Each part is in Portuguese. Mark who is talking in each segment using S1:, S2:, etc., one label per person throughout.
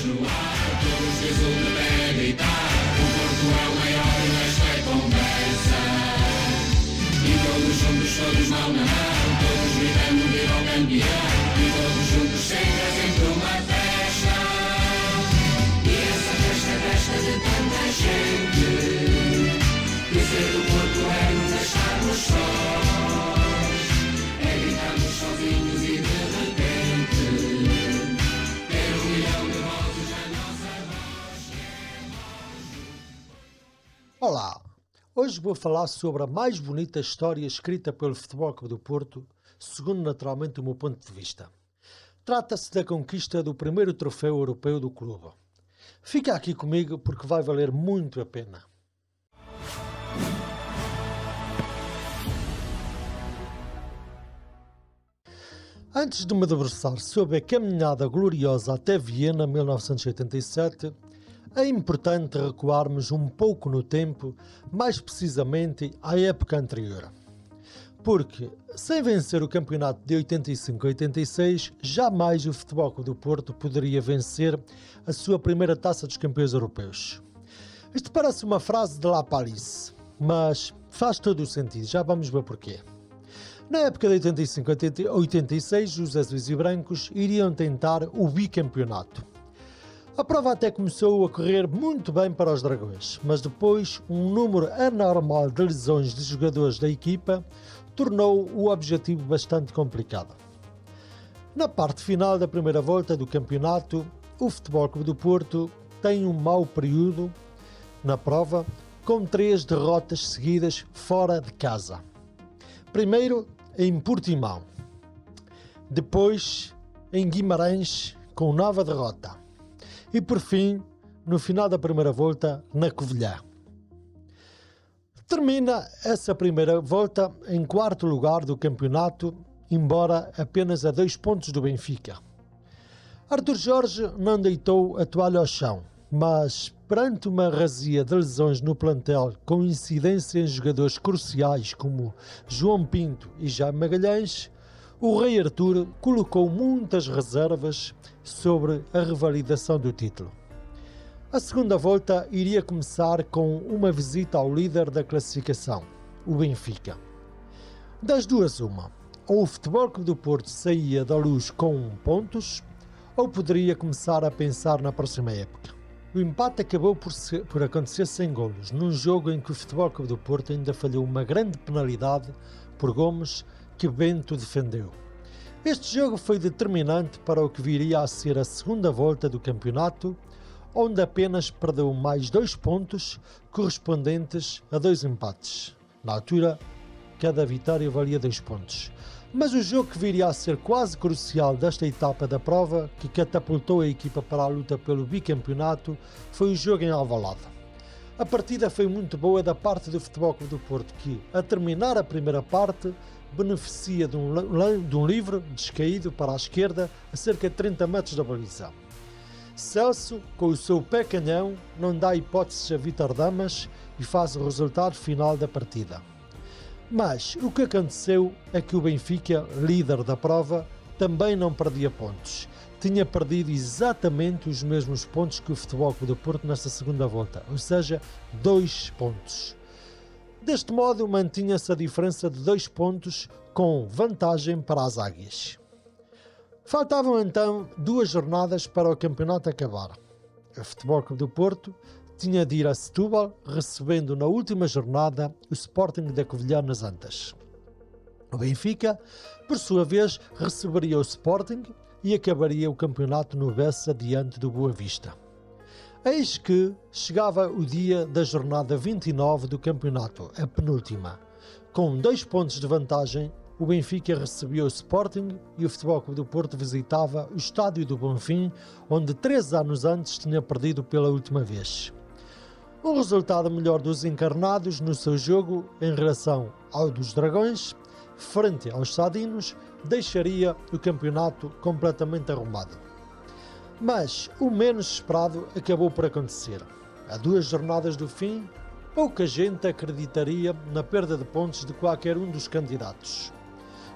S1: Todos de azul de pé gritar, o Porto é o maior e o resto é conversa. E todos juntos, todos mão na mão, todos gritando viva o campeão. E todos juntos sempre uma festa. E essa festa é festa de tanta gente, que ser do Porto é nunca estarmos sós. É gritarmos sozinhos e de repente ter 1 milhão de vozes na nossa voz.
S2: Olá, hoje vou falar sobre a mais bonita história escrita pelo Futebol Clube do Porto, segundo naturalmente o meu ponto de vista. Trata-se da conquista do primeiro troféu europeu do clube. Fica aqui comigo porque vai valer muito a pena. Antes de me debruçar sobre a caminhada gloriosa até Viena 1987, é importante recuarmos um pouco no tempo, mais precisamente à época anterior. Porque, sem vencer o campeonato de 85-86, jamais o Futebol Clube do Porto poderia vencer a sua primeira taça dos campeões europeus. Isto parece uma frase de La Palisse, mas faz todo o sentido, já vamos ver porquê. Na época de 85-86, os azuis e brancos iriam tentar o bicampeonato. A prova até começou a correr muito bem para os dragões, mas depois um número anormal de lesões de jogadores da equipa tornou o objetivo bastante complicado. Na parte final da primeira volta do campeonato, o Futebol Clube do Porto tem um mau período na prova, com 3 derrotas seguidas fora de casa. Primeiro em Portimão, depois em Guimarães com nova derrota e por fim, no final da primeira volta, na Covilhã. Termina essa primeira volta em 4º lugar do campeonato, embora apenas a 2 pontos do Benfica. Artur Jorge não deitou a toalha ao chão, mas perante uma razia de lesões no plantel com incidência em jogadores cruciais como João Pinto e Jaime Magalhães, o Rei Artur colocou muitas reservas sobre a revalidação do título. A segunda volta iria começar com uma visita ao líder da classificação, o Benfica. Das duas uma, ou o Futebol Clube do Porto saía da luz com pontos, ou poderia começar a pensar na próxima época. O empate acabou por acontecer sem golos, num jogo em que o Futebol Clube do Porto ainda falhou uma grande penalidade por Gomes, que Bento defendeu. Este jogo foi determinante para o que viria a ser a segunda volta do campeonato, onde apenas perdeu mais 2 pontos correspondentes a 2 empates. Na altura, cada vitória valia 2 pontos. Mas o jogo que viria a ser quase crucial desta etapa da prova, que catapultou a equipa para a luta pelo bicampeonato, foi o jogo em Alvalade. A partida foi muito boa da parte do Futebol Clube do Porto, que, a terminar a primeira parte, beneficia de um livre descaído para a esquerda a cerca de 30 metros da baliza. Celso, com o seu pé canhão, não dá hipóteses a Vítor Damas e faz o resultado final da partida. Mas o que aconteceu é que o Benfica, líder da prova, também não perdia pontos. Tinha perdido exatamente os mesmos pontos que o Futebol Clube do Porto nesta segunda volta, ou seja, 2 pontos. Deste modo, mantinha-se a diferença de 2 pontos com vantagem para as Águias. Faltavam então 2 jornadas para o campeonato acabar. O Futebol Clube do Porto tinha de ir a Setúbal, recebendo na última jornada o Sporting da Covilhã nas Antas. O Benfica, por sua vez, receberia o Sporting e acabaria o campeonato no Bessa diante do Boa Vista. Eis que chegava o dia da jornada 29 do campeonato, a penúltima. Com 2 pontos de vantagem, o Benfica recebia o Sporting e o Futebol Clube do Porto visitava o Estádio do Bonfim, onde 3 anos antes tinha perdido pela última vez. Um resultado melhor dos encarnados no seu jogo em relação ao dos Dragões, frente aos Sadinos, deixaria o campeonato completamente arrumado. Mas o menos esperado acabou por acontecer. A 2 jornadas do fim, pouca gente acreditaria na perda de pontos de qualquer um dos candidatos.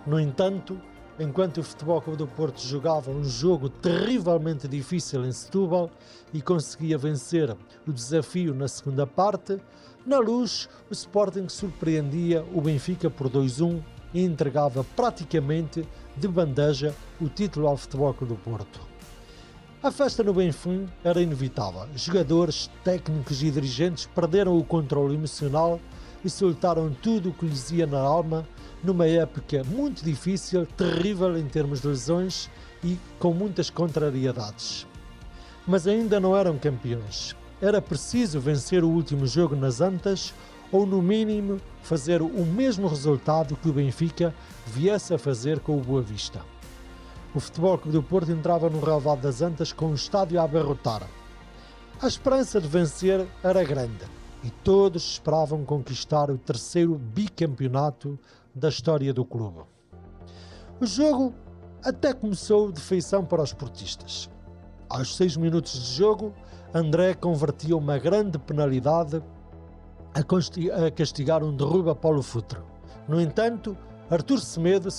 S2: No entanto, enquanto o Futebol Clube do Porto jogava um jogo terrivelmente difícil em Setúbal e conseguia vencer o desafio na segunda parte, na Luz o Sporting surpreendia o Benfica por 2-1 e entregava praticamente de bandeja o título ao Futebol Clube do Porto. A festa no Benfim era inevitável. Jogadores, técnicos e dirigentes perderam o controle emocional e soltaram tudo o que lhes ia na alma numa época muito difícil, terrível em termos de lesões e com muitas contrariedades. Mas ainda não eram campeões. Era preciso vencer o último jogo nas Antas ou, no mínimo, fazer o mesmo resultado que o Benfica viesse a fazer com o Boa Vista. O Futebol Clube do Porto entrava no relvado das Antas com o estádio a abarrotar. A esperança de vencer era grande e todos esperavam conquistar o terceiro bicampeonato da história do clube. O jogo até começou de feição para os portistas. Aos 6 minutos de jogo, André convertia uma grande penalidade a castigar um derrubo a Paulo Futre. No entanto, Artur Semedo,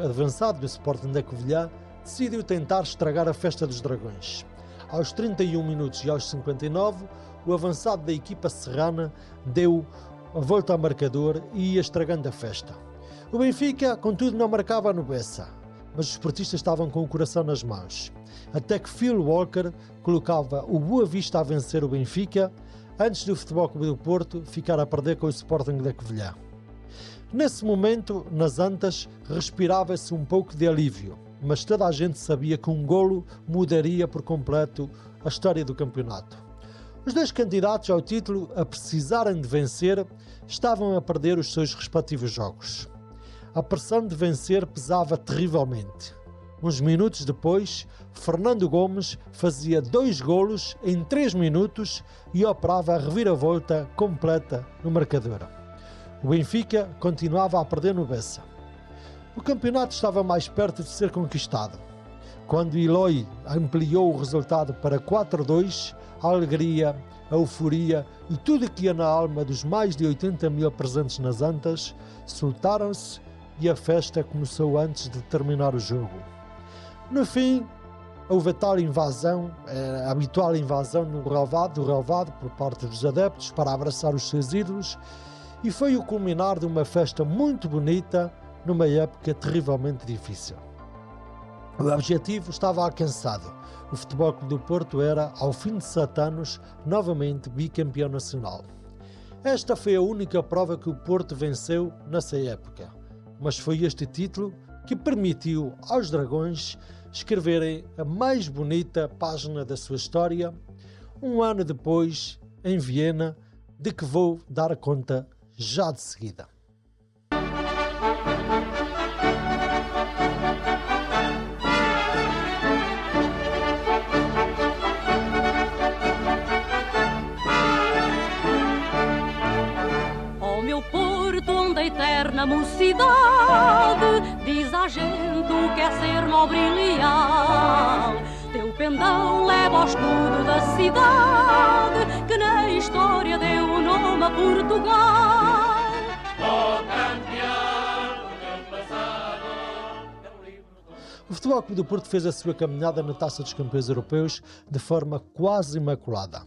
S2: avançado do Sporting da Covilhã, decidiu tentar estragar a festa dos Dragões. Aos 31 minutos e aos 59, o avançado da equipa serrana deu a volta ao marcador e ia estragando a festa. O Benfica, contudo, não marcava no Bessa, mas os portistas estavam com o coração nas mãos. Até que Phil Walker colocava o Boa Vista a vencer o Benfica, antes do Futebol Clube do Porto ficar a perder com o Sporting da Covilhã. Nesse momento, nas Antas, respirava-se um pouco de alívio, mas toda a gente sabia que um golo mudaria por completo a história do campeonato. Os dois candidatos ao título, a precisarem de vencer, estavam a perder os seus respectivos jogos. A pressão de vencer pesava terrivelmente. Uns minutos depois, Fernando Gomes fazia 2 golos em 3 minutos e operava a reviravolta completa no marcador. O Benfica continuava a perder no Bessa. O campeonato estava mais perto de ser conquistado. Quando Eloy ampliou o resultado para 4-2, a alegria, a euforia e tudo que ia na alma dos mais de 80 mil presentes nas Antas soltaram-se e a festa começou antes de terminar o jogo. No fim, houve a tal invasão, a habitual invasão do relvado por parte dos adeptos para abraçar os seus ídolos, e foi o culminar de uma festa muito bonita numa época terrivelmente difícil. O objetivo estava alcançado. O Futebol Clube do Porto era, ao fim de 7 anos, novamente bicampeão nacional. Esta foi a única prova que o Porto venceu nessa época, mas foi este título que permitiu aos Dragões escreverem a mais bonita página da sua história, um ano depois, em Viena, de que vou dar conta já de seguida.
S3: Ó meu Porto, onde a eterna mocidade diz à gente o que é ser nobre e leal. Teu pendão leva ao escudo da cidade que na história deu o nome a Portugal.
S1: Ó campeão do teu passado.
S2: O Futebol Clube do Porto fez a sua caminhada na Taça dos Campeões Europeus de forma quase imaculada.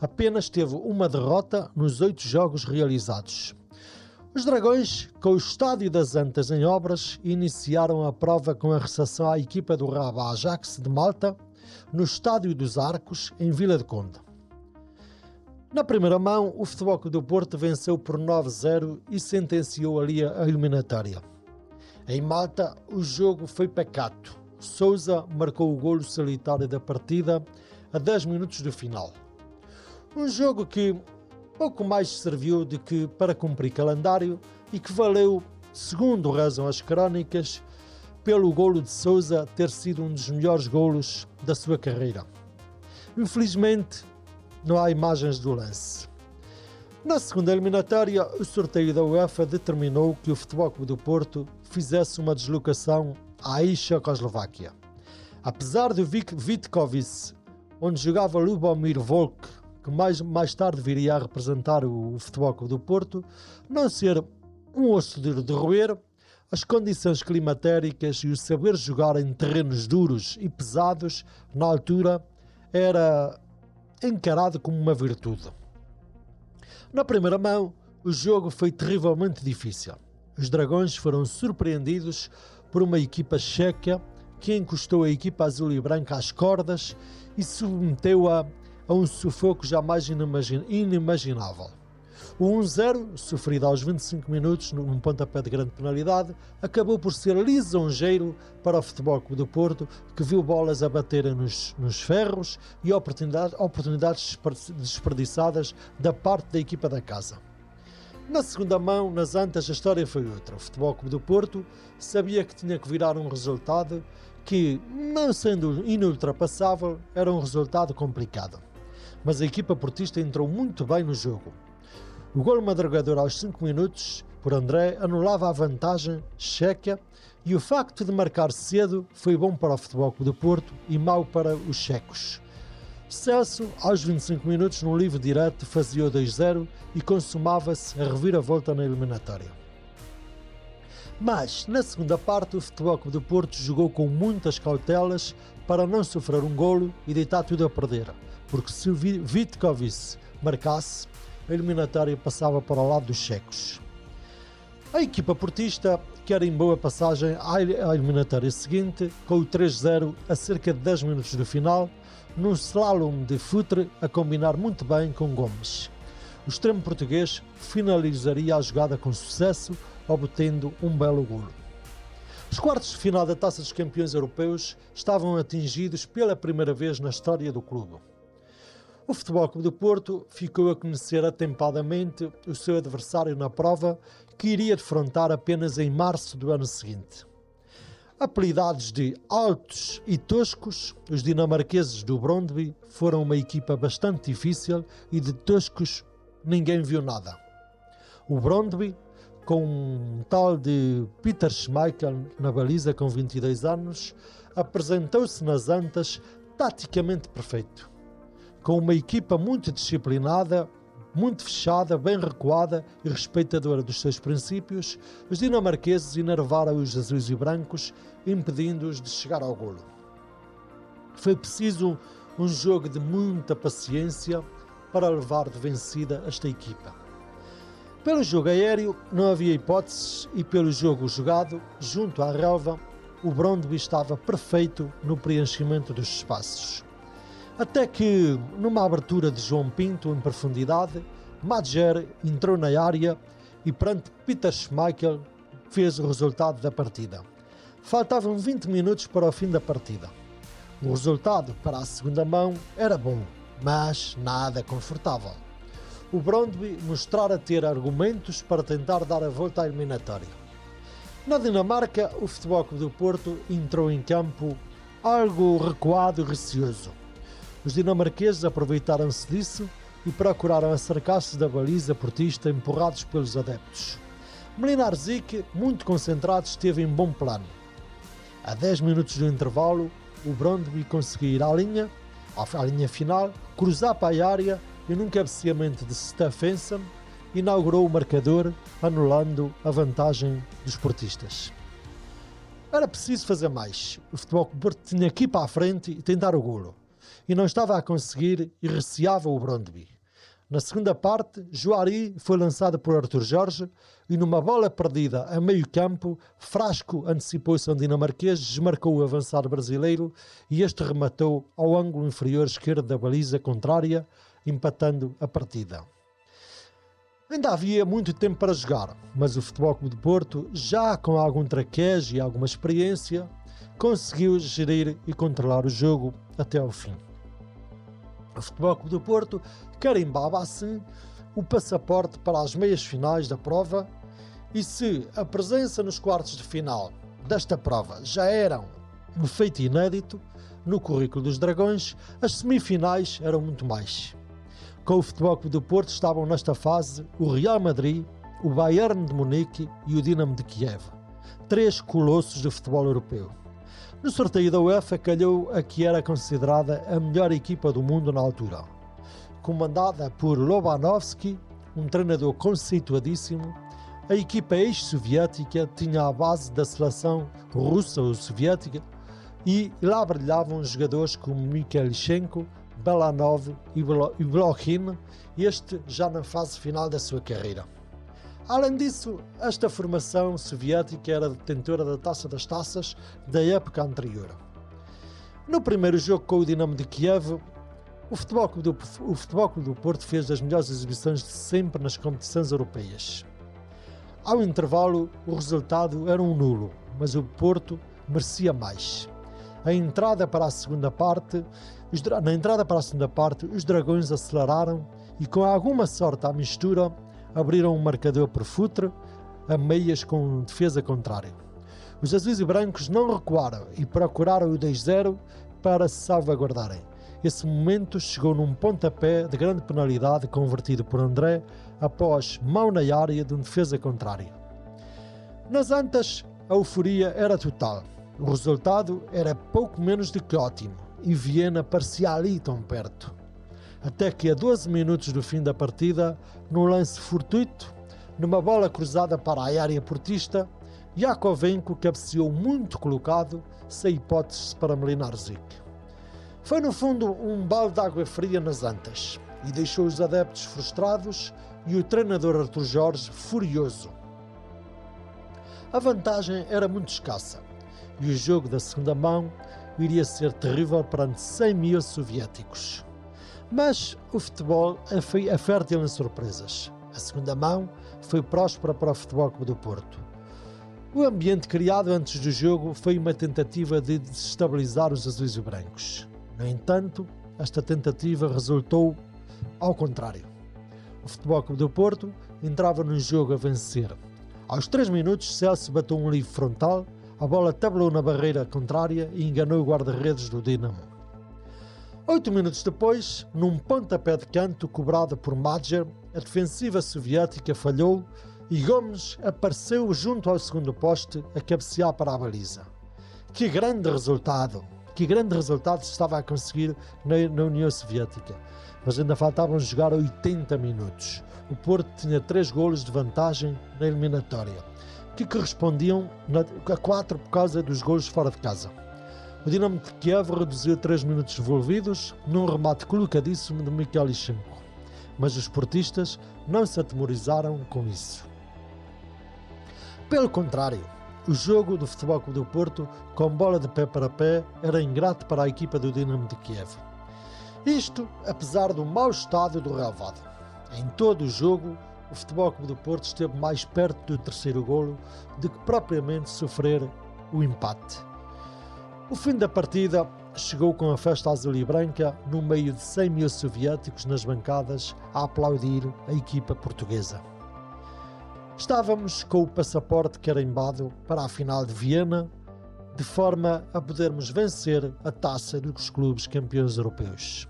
S2: Apenas teve uma derrota nos 8 jogos realizados. Os Dragões, com o Estádio das Antas em obras, iniciaram a prova com a recepção à equipa do Rabat Ajax de Malta, no Estádio dos Arcos, em Vila de Conde. Na primeira mão, o Futebol Clube do Porto venceu por 9-0 e sentenciou ali a eliminatória. Em Malta, o jogo foi pacato. Sousa marcou o golo solitário da partida a 10 minutos do final. Um jogo que pouco mais serviu de que para cumprir calendário e que valeu, segundo rezam as crónicas, pelo golo de Sousa ter sido um dos melhores golos da sua carreira. Infelizmente, não há imagens do lance. Na segunda eliminatória, o sorteio da UEFA determinou que o Futebol Clube do Porto fizesse uma deslocação à Checoslováquia. Apesar do Vitkovice, onde jogava Lubomir Volk, que mais tarde viria a representar o Futebol Clube do Porto, não ser um osso de roer, As condições climatéricas e o saber jogar em terrenos duros e pesados, na altura, era encarado como uma virtude. Na primeira mão, o jogo foi terrivelmente difícil. Os Dragões foram surpreendidos por uma equipa checa que encostou a equipa azul e branca às cordas e submeteu-a a um sufoco jamais inimaginável. O 1-0, sofrido aos 25 minutos num pontapé de grande penalidade, acabou por ser lisonjeiro para o Futebol Clube do Porto, que viu bolas a baterem nos ferros e oportunidades desperdiçadas da parte da equipa da casa. Na segunda mão, nas Antas, a história foi outra. O Futebol Clube do Porto sabia que tinha que virar um resultado que, não sendo inultrapassável, era um resultado complicado. Mas a equipa portista entrou muito bem no jogo. O golo madrugador aos 5 minutos, por André, anulava a vantagem checa e o facto de marcar cedo foi bom para o Futebol Clube do Porto e mau para os checos. Celso, aos 25 minutos, num livre direto, fazia o 2-0 e consumava-se a reviravolta na eliminatória. Mas, na segunda parte, o Futebol Clube do Porto jogou com muitas cautelas para não sofrer um golo e deitar tudo a perder, porque se o Vitkovic marcasse, a eliminatória passava para o lado dos checos. A equipa portista quer em boa passagem à eliminatória seguinte, com o 3-0 a cerca de 10 minutos do final, num slalom de futre a combinar muito bem com Gomes. O extremo português finalizaria a jogada com sucesso, obtendo um belo golo. Os quartos de final da Taça dos Campeões Europeus estavam atingidos pela primeira vez na história do clube. O Futebol Clube do Porto ficou a conhecer atempadamente o seu adversário na prova, que iria defrontar apenas em março do ano seguinte. Apelidados de altos e toscos, os dinamarqueses do Brøndby foram uma equipa bastante difícil e de toscos ninguém viu nada. O Brøndby, com um tal de Peter Schmeichel na baliza com 22 anos, apresentou-se nas Antas taticamente perfeito. Com uma equipa muito disciplinada, muito fechada, bem recuada e respeitadora dos seus princípios, os dinamarqueses enervaram os azuis e brancos, impedindo-os de chegar ao golo. Foi preciso um jogo de muita paciência para levar de vencida esta equipa. Pelo jogo aéreo não havia hipóteses e pelo jogo jogado, junto à relva, o Brøndby estava perfeito no preenchimento dos espaços. Até que, numa abertura de João Pinto em profundidade, Madjer entrou na área e perante Peter Schmeichel fez o resultado da partida. Faltavam 20 minutos para o fim da partida. O resultado para a segunda mão era bom, mas nada confortável. O Brøndby mostrara ter argumentos para tentar dar a volta à eliminatória. Na Dinamarca, o Futebol Clube do Porto entrou em campo algo recuado e receoso. Os dinamarqueses aproveitaram-se disso e procuraram acercar-se da baliza portista empurrados pelos adeptos. Mlinar Zik, muito concentrado, esteve em bom plano. A 10 minutos do intervalo, o Brøndby conseguiu ir à linha final, cruzar para a área e num cabeceamento de Stephenson inaugurou o marcador, anulando a vantagem dos portistas. Era preciso fazer mais. O Futebol Clube do Porto tinha que ir para a frente e tentar o golo. E não estava a conseguir e receava o Brøndby. Na segunda parte, Juari foi lançado por Arthur Jorge e numa bola perdida a meio campo, Frasco antecipou-se a um dinamarquês, desmarcou o avançado brasileiro e este rematou ao ângulo inferior esquerdo da baliza contrária, empatando a partida. Ainda havia muito tempo para jogar, mas o Futebol Clube do Porto, já com algum traquejo e alguma experiência, conseguiu gerir e controlar o jogo até ao fim. O Futebol Clube do Porto carimbava assim o passaporte para as meias finais da prova e se a presença nos quartos de final desta prova já era um feito inédito no currículo dos Dragões, as semifinais eram muito mais. Com o Futebol Clube do Porto estavam nesta fase o Real Madrid, o Bayern de Munique e o Dinamo de Kiev, 3 colossos do futebol europeu. No sorteio da UEFA calhou a que era considerada a melhor equipa do mundo na altura. Comandada por Lobanovski, um treinador conceituadíssimo, A equipa ex-soviética tinha a base da seleção russa ou soviética e lá brilhavam jogadores como Mikhailichenko, Belanov e Blokhin, este já na fase final da sua carreira. Além disso, esta formação soviética era detentora da Taça das Taças da época anterior. No primeiro jogo com o Dinamo de Kiev, o Futebol Clube do Porto fez as melhores exibições de sempre nas competições europeias. Ao intervalo, o resultado era um nulo, mas o Porto merecia mais. Na entrada para a segunda parte, os dragões aceleraram e, com alguma sorte à mistura, abriram um marcador por futre, a meias com defesa contrária. Os azuis e brancos não recuaram e procuraram o 2-0 para se salvaguardarem. Esse momento chegou num pontapé de grande penalidade convertido por André após mão na área de um defesa contrário. Nas Antas, a euforia era total. O resultado era pouco menos do que ótimo e Viena parecia ali tão perto. Até que a 12 minutos do fim da partida, num lance fortuito, numa bola cruzada para a área portista, Yakovenko cabeceou muito colocado, sem hipóteses para Mlinarczyk. Foi no fundo um balde de água fria nas Antas e deixou os adeptos frustrados e o treinador Artur Jorge furioso. A vantagem era muito escassa e o jogo da segunda mão iria ser terrível perante 100 mil soviéticos. Mas o futebol é fértil em surpresas. A segunda mão foi próspera para o Futebol Clube do Porto. O ambiente criado antes do jogo foi uma tentativa de desestabilizar os azuis e brancos. No entanto, esta tentativa resultou ao contrário. O Futebol Clube do Porto entrava no jogo a vencer. Aos 3 minutos, Celso bateu um livre frontal, a bola tabelou na barreira contrária e enganou o guarda-redes do Dinamo. 8 minutos depois, num pontapé de canto cobrado por Madjer, a defensiva soviética falhou e Gomes apareceu junto ao segundo poste a cabecear para a baliza. Que grande resultado se estava a conseguir na União Soviética. Mas ainda faltavam jogar 80 minutos. O Porto tinha 3 golos de vantagem na eliminatória, que correspondiam a 4 por causa dos golos fora de casa. O Dinamo de Kiev reduziu 3 minutos devolvidos num remate colocadíssimo de Mikhailichenko. Mas os portistas não se atemorizaram com isso. Pelo contrário, o jogo do Futebol Clube do Porto, com bola de pé para pé, era ingrato para a equipa do Dinamo de Kiev. Isto, apesar do mau estado do relvado. Em todo o jogo, o Futebol Clube do Porto esteve mais perto do terceiro golo do que propriamente sofrer o empate. O fim da partida chegou com a festa azul e branca no meio de 100 mil soviéticos nas bancadas a aplaudir a equipa portuguesa. Estávamos com o passaporte carimbado para a final de Viena, de forma a podermos vencer a taça dos clubes campeões europeus.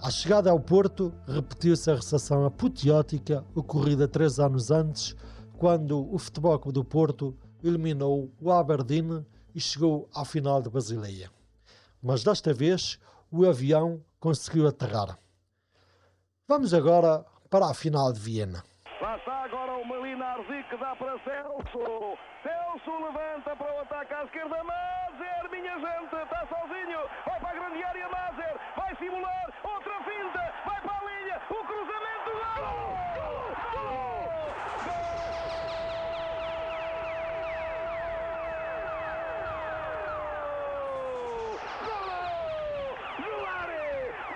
S2: À chegada ao Porto, repetiu-se a recepção apoteótica ocorrida 3 anos antes, quando o Futebol Clube do Porto eliminou o Aberdeen e chegou à final de Basileia. Mas desta vez o avião conseguiu aterrar. Vamos agora para a final de Viena.
S4: Lá está agora o Mlinarczyk que dá para Celso. Celso levanta para o ataque à esquerda. Madjer, minha gente, está sozinho. Vai para a grande área, Madjer. Vai simular. Outra finta. Vai para a linha. O cruzamento. Gol!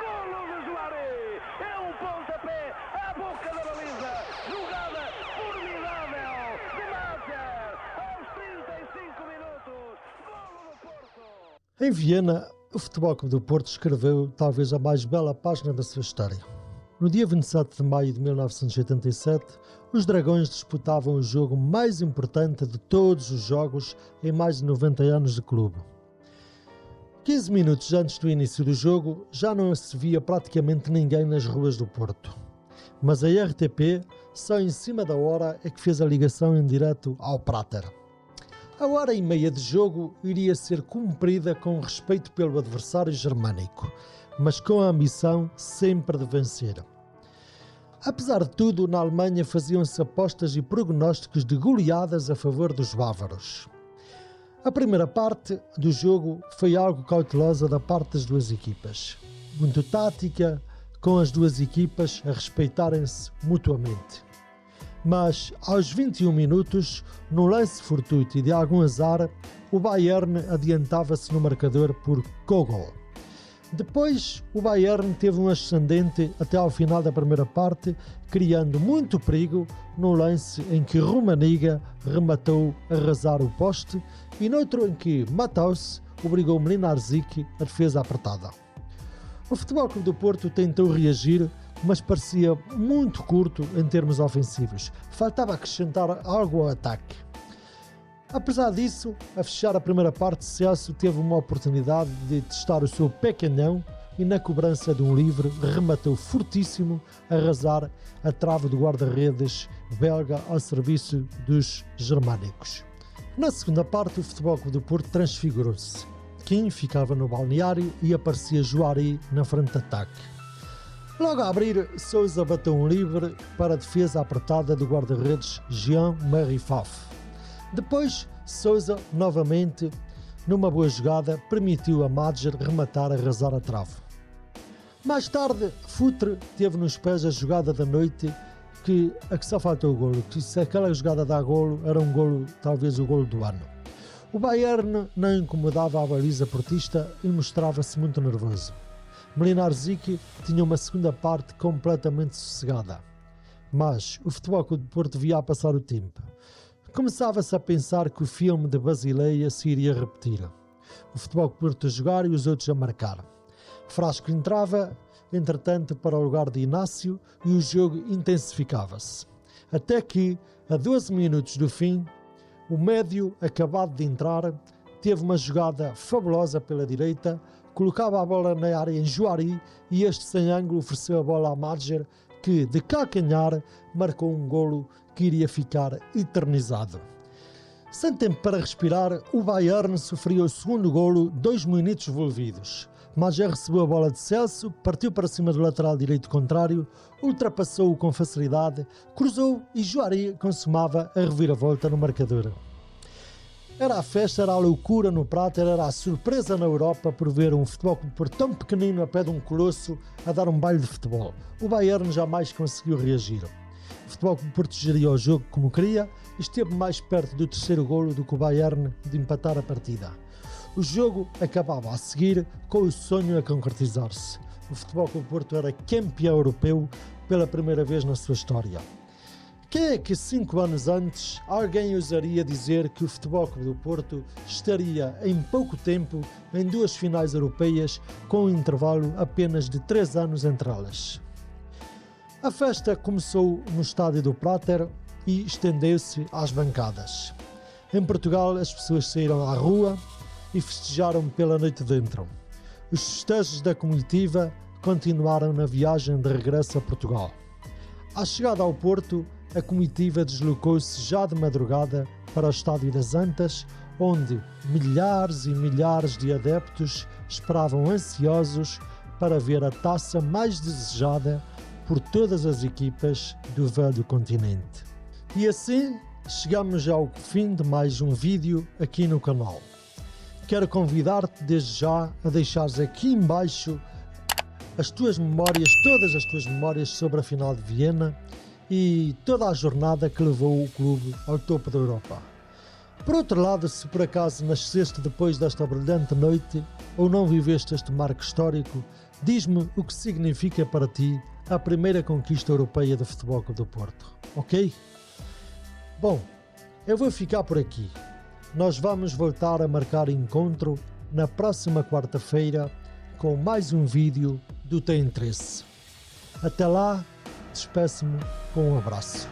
S4: Golo de Joari. É um pontapé à boca da baliza. Jogada formidável de Madjer aos 35 minutos. Golo do Porto.
S2: Em Viena, o Futebol Clube do Porto escreveu talvez a mais bela página da sua história. No dia 27 de maio de 1987, os Dragões disputavam o jogo mais importante de todos os jogos em mais de 90 anos de clube. 15 minutos antes do início do jogo, já não se via praticamente ninguém nas ruas do Porto. Mas a RTP, só em cima da hora, é que fez a ligação em direto ao Prater. A hora e meia de jogo iria ser cumprida com respeito pelo adversário germânico, mas com a ambição sempre de vencer. Apesar de tudo, na Alemanha faziam-se apostas e prognósticos de goleadas a favor dos bávaros. A primeira parte do jogo foi algo cautelosa da parte das duas equipas, muito tática, com as duas equipas a respeitarem-se mutuamente. Mas, aos 21 minutos, num lance fortuito e de algum azar, o Bayern adiantava-se no marcador por Kogel. Depois, o Bayern teve um ascendente até ao final da primeira parte, criando muito perigo num lance em que Rummenigge rematou a arrasar o poste e noutro em que Matthaus obrigou Mlinarczyk a defesa apertada. O Futebol Clube do Porto tentou reagir, mas parecia muito curto em termos ofensivos. Faltava acrescentar algo ao ataque. Apesar disso, a fechar a primeira parte, Celso teve uma oportunidade de testar o seu pé canhão e na cobrança de um livre rematou fortíssimo a arrasar a trave do guarda-redes belga ao serviço dos germânicos. Na segunda parte, o Futebol Clube do Porto transfigurou-se. Kim ficava no balneário e aparecia Juari na frente de ataque. Logo a abrir, Sousa bateu um livre para a defesa apertada do guarda-redes Jean-Marie Pfaff. Depois, Sousa, novamente, numa boa jogada, permitiu a Madger rematar a arrasar a trave. Mais tarde, Futre teve nos pés a jogada da noite a que só faltou o golo, que se aquela jogada dá golo, era um golo, talvez o golo do ano. O Bayern não incomodava a baliza portista e mostrava-se muito nervoso. Mlinarczyk tinha uma segunda parte completamente sossegada. Mas o Futebol Clube do Porto via a passar o tempo. Começava-se a pensar que o filme de Basileia se iria repetir. O Futebol Clube do Porto a jogar e os outros a marcar. Frasco entrava, entretanto, para o lugar de Inácio e o jogo intensificava-se. Até que, a 12 minutos do fim, o médio, acabado de entrar, teve uma jogada fabulosa pela direita, colocava a bola na área em Juari e este sem ângulo ofereceu a bola a Madger, que, de calcanhar, marcou um golo que iria ficar eternizado. Sem tempo para respirar, o Bayern sofreu o segundo golo 2 minutos envolvidos. Madger recebeu a bola de Celso, partiu para cima do lateral direito contrário, ultrapassou-o com facilidade, cruzou e Juari consumava a reviravolta no marcador. Era a festa, era a loucura no Prater, era a surpresa na Europa por ver um Futebol Clube do Porto tão pequenino a pé de um colosso a dar um baile de futebol. O Bayern jamais conseguiu reagir. O Futebol Clube do Porto geria o jogo como queria e esteve mais perto do terceiro golo do que o Bayern de empatar a partida. O jogo acabava a seguir com o sonho a concretizar-se. O Futebol Clube do Porto era campeão europeu pela primeira vez na sua história. Quem é que 5 anos antes alguém ousaria dizer que o Futebol Clube do Porto estaria em pouco tempo em 2 finais europeias com um intervalo apenas de 3 anos entre elas? A festa começou no estádio do Prater e estendeu-se às bancadas. Em Portugal as pessoas saíram à rua e festejaram pela noite dentro. Os festejos da comitiva continuaram na viagem de regresso a Portugal. À chegada ao Porto, a comitiva deslocou-se já de madrugada para o Estádio das Antas, onde milhares e milhares de adeptos esperavam ansiosos para ver a taça mais desejada por todas as equipas do velho continente. E assim, chegamos ao fim de mais um vídeo aqui no canal. Quero convidar-te desde já a deixares aqui em baixo as tuas memórias, todas as tuas memórias sobre a final de Viena e toda a jornada que levou o clube ao topo da Europa. Por outro lado, se por acaso nasceste depois desta brilhante noite ou não viveste este marco histórico, diz-me o que significa para ti a primeira conquista europeia do Futebol Clube do Porto, ok? Bom, eu vou ficar por aqui. Nós vamos voltar a marcar encontro na próxima quarta-feira com mais um vídeo do teu interesse. Até lá, despeço-me com um abraço.